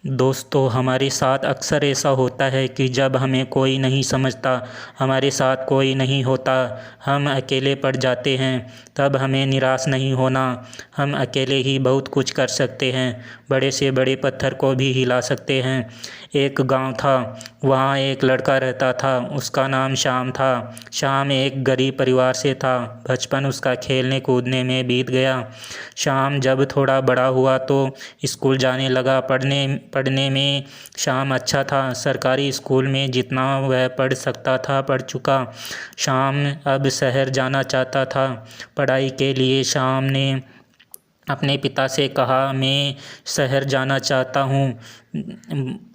दोस्तों, हमारे साथ अक्सर ऐसा होता है कि जब हमें कोई नहीं समझता, हमारे साथ कोई नहीं होता, हम अकेले पड़ जाते हैं, तब हमें निराश नहीं होना। हम अकेले ही बहुत कुछ कर सकते हैं, बड़े से बड़े पत्थर को भी हिला सकते हैं। एक गांव था, वहाँ एक लड़का रहता था। उसका नाम श्याम था। श्याम एक गरीब परिवार से था। बचपन उसका खेलने कूदने में बीत गया। श्याम जब थोड़ा बड़ा हुआ तो स्कूल जाने लगा। पढ़ने में श्याम अच्छा था। सरकारी स्कूल में जितना वह पढ़ सकता था पढ़ चुका। श्याम अब शहर जाना चाहता था। पढ़ाई के लिए श्याम ने अपने पिता से कहा, मैं शहर जाना चाहता हूँ,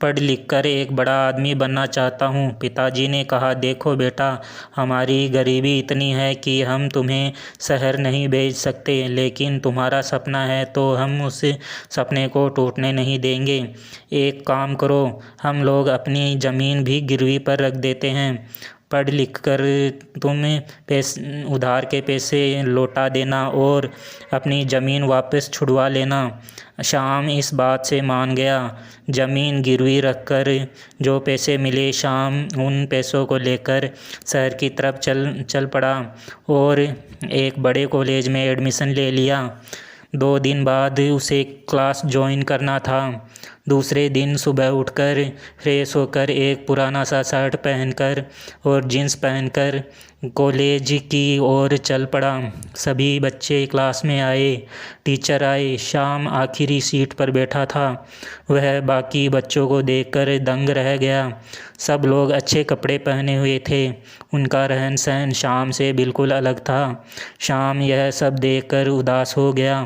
पढ़ लिख कर एक बड़ा आदमी बनना चाहता हूँ। पिताजी ने कहा, देखो बेटा, हमारी गरीबी इतनी है कि हम तुम्हें शहर नहीं भेज सकते, लेकिन तुम्हारा सपना है तो हम उस सपने को टूटने नहीं देंगे। एक काम करो, हम लोग अपनी ज़मीन भी गिरवी पर रख देते हैं। पढ़ लिख कर तुम उधार के पैसे लौटा देना और अपनी ज़मीन वापस छुड़वा लेना। श्याम इस बात से मान गया। ज़मीन गिरवी रखकर जो पैसे मिले, श्याम उन पैसों को लेकर शहर की तरफ चल पड़ा और एक बड़े कॉलेज में एडमिशन ले लिया। 2 दिन बाद उसे क्लास ज्वाइन करना था। दूसरे दिन सुबह उठकर फ्रेश होकर एक पुराना सा शर्ट पहनकर और जीन्स पहनकर कॉलेज की ओर चल पड़ा। सभी बच्चे क्लास में आए, टीचर आए। श्याम आखिरी सीट पर बैठा था। वह बाकी बच्चों को देखकर दंग रह गया। सब लोग अच्छे कपड़े पहने हुए थे। उनका रहन सहन श्याम से बिल्कुल अलग था। श्याम यह सब देखकर उदास हो गया।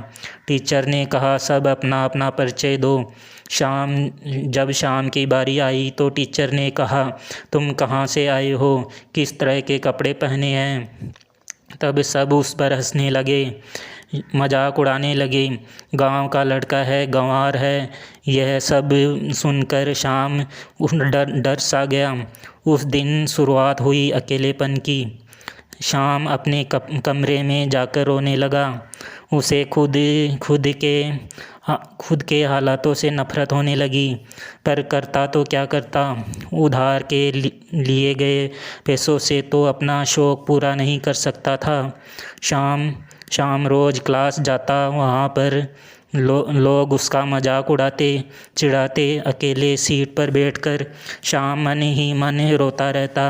टीचर ने कहा, सब अपना अपना परिचय दो। जब शाम की बारी आई तो टीचर ने कहा, तुम कहाँ से आए हो, किस तरह के कपड़े पहने हैं। तब सब उस पर हंसने लगे, मजाक उड़ाने लगे। गांव का लड़का है, गंवार है। यह सब सुनकर श्याम डर सा गया। उस दिन शुरुआत हुई अकेलेपन की। श्याम अपने कमरे में जाकर रोने लगा। उसे खुद के हालातों से नफरत होने लगी। पर करता तो क्या करता। उधार के लिए गए पैसों से तो अपना शौक़ पूरा नहीं कर सकता था। शाम रोज़ क्लास जाता। वहाँ पर लोग उसका मजाक उड़ाते, चिढ़ाते। अकेले सीट पर बैठकर श्याम मन ही मन रोता रहता।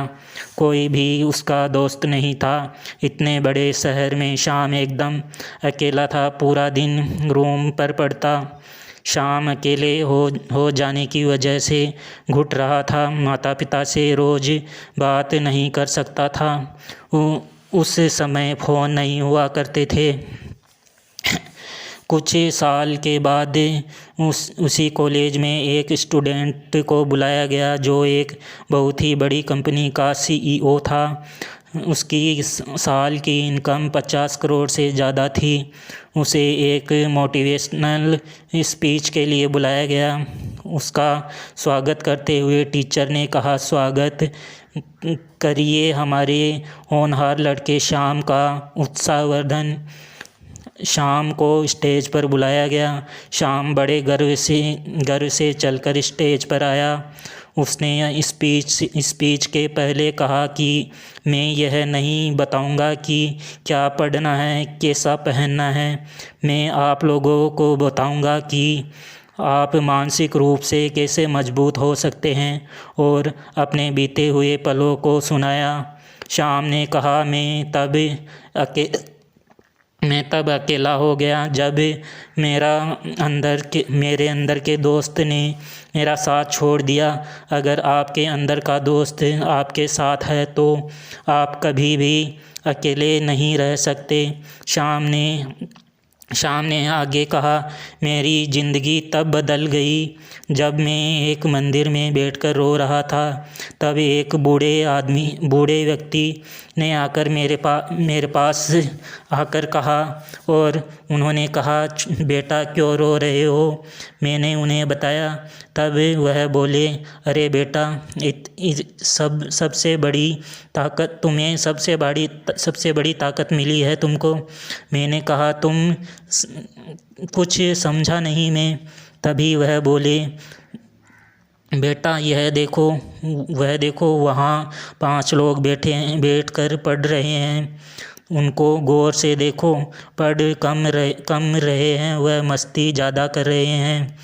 कोई भी उसका दोस्त नहीं था। इतने बड़े शहर में श्याम एकदम अकेला था। पूरा दिन रूम पर पढ़ता। श्याम अकेले हो जाने की वजह से घुट रहा था। माता पिता से रोज़ बात नहीं कर सकता था। उस समय फ़ोन नहीं हुआ करते थे। कुछ साल के बाद उसी कॉलेज में एक स्टूडेंट को बुलाया गया जो एक बहुत ही बड़ी कंपनी का CEO था। उसकी साल की इनकम 50 करोड़ से ज़्यादा थी। उसे एक मोटिवेशनल स्पीच के लिए बुलाया गया। उसका स्वागत करते हुए टीचर ने कहा, स्वागत करिए हमारे होनहार लड़के श्याम का। उत्साहवर्धन। श्याम को स्टेज पर बुलाया गया। श्याम बड़े गर्व से चलकर स्टेज पर आया। उसने स्पीच के पहले कहा कि मैं यह नहीं बताऊंगा कि क्या पढ़ना है, कैसा पहनना है। मैं आप लोगों को बताऊंगा कि आप मानसिक रूप से कैसे मजबूत हो सकते हैं, और अपने बीते हुए पलों को सुनाया। श्याम ने कहा, मैं तब अकेला हो गया जब मेरे अंदर के दोस्त ने मेरा साथ छोड़ दिया। अगर आपके अंदर का दोस्त आपके साथ है तो आप कभी भी अकेले नहीं रह सकते। श्याम ने आगे कहा, मेरी ज़िंदगी तब बदल गई जब मैं एक मंदिर में बैठकर रो रहा था। तब एक बूढ़े व्यक्ति ने आकर मेरे पास आकर कहा, और उन्होंने कहा, बेटा क्यों रो रहे हो। मैंने उन्हें बताया। तब वह बोले, अरे बेटा, सबसे बड़ी ताकत तुम्हें सबसे बड़ी ताकत मिली है तुमको। मैंने कहा, तुम कुछ समझा नहीं मैं। तभी वह बोले, बेटा वह देखो वहाँ 5 लोग बैठ कर पढ़ रहे हैं। उनको गौर से देखो, पढ़ कम रहे हैं, वह मस्ती ज़्यादा कर रहे हैं।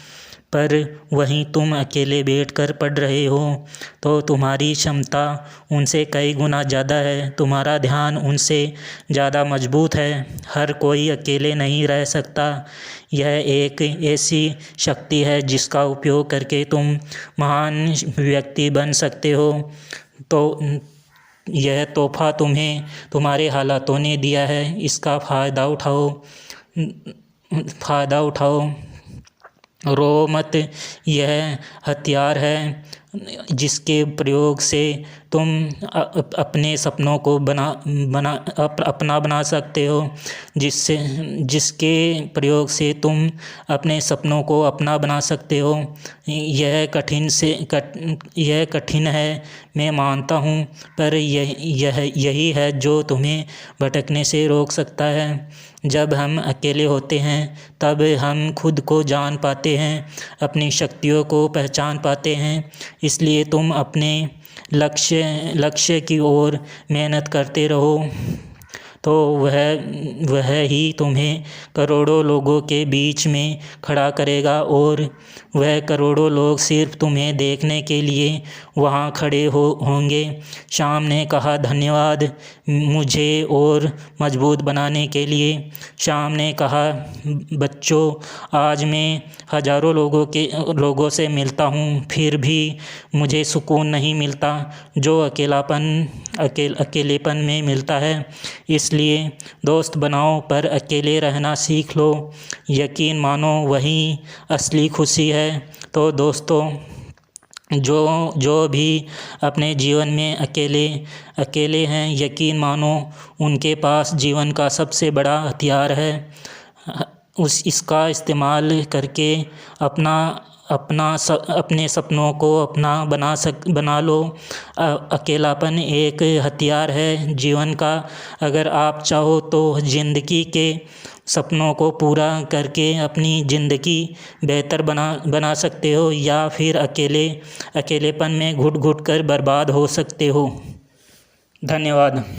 पर वहीं तुम अकेले बैठकर पढ़ रहे हो तो तुम्हारी क्षमता उनसे कई गुना ज़्यादा है, तुम्हारा ध्यान उनसे ज़्यादा मजबूत है। हर कोई अकेले नहीं रह सकता। यह एक ऐसी शक्ति है जिसका उपयोग करके तुम महान व्यक्ति बन सकते हो। तो यह तोहफा तुम्हें तुम्हारे हालातों ने दिया है, इसका फ़ायदा उठाओ। रो मत। यह हथियार है जिसके प्रयोग से तुम अपने सपनों को अपना बना सकते हो, जिसके प्रयोग से तुम अपने सपनों को अपना बना सकते हो। यह कठिन है, मैं मानता हूँ, पर यही है जो तुम्हें भटकने से रोक सकता है। जब हम अकेले होते हैं तब हम खुद को जान पाते हैं, अपनी शक्तियों को पहचान पाते हैं। इसलिए तुम अपने लक्ष्य की ओर मेहनत करते रहो, तो वह ही तुम्हें करोड़ों लोगों के बीच में खड़ा करेगा, और वह करोड़ों लोग सिर्फ तुम्हें देखने के लिए वहाँ खड़े होंगे। श्याम ने कहा, धन्यवाद मुझे और मजबूत बनाने के लिए। श्याम ने कहा, बच्चों, आज मैं हजारों लोगों से मिलता हूँ, फिर भी मुझे सुकून नहीं मिलता जो अकेलेपन में मिलता है। इसलिए दोस्त बनाओ, पर अकेले रहना सीख लो। यकीन मानो वही असली खुशी है। तो दोस्तों, जो भी अपने जीवन में अकेले हैं, यकीन मानो उनके पास जीवन का सबसे बड़ा हथियार है। इसका इस्तेमाल करके अपने सपनों को अपना बना लो। अकेलापन एक हथियार है जीवन का। अगर आप चाहो तो ज़िंदगी के सपनों को पूरा करके अपनी ज़िंदगी बेहतर बना सकते हो, या फिर अकेलेपन में घुट कर बर्बाद हो सकते हो। धन्यवाद।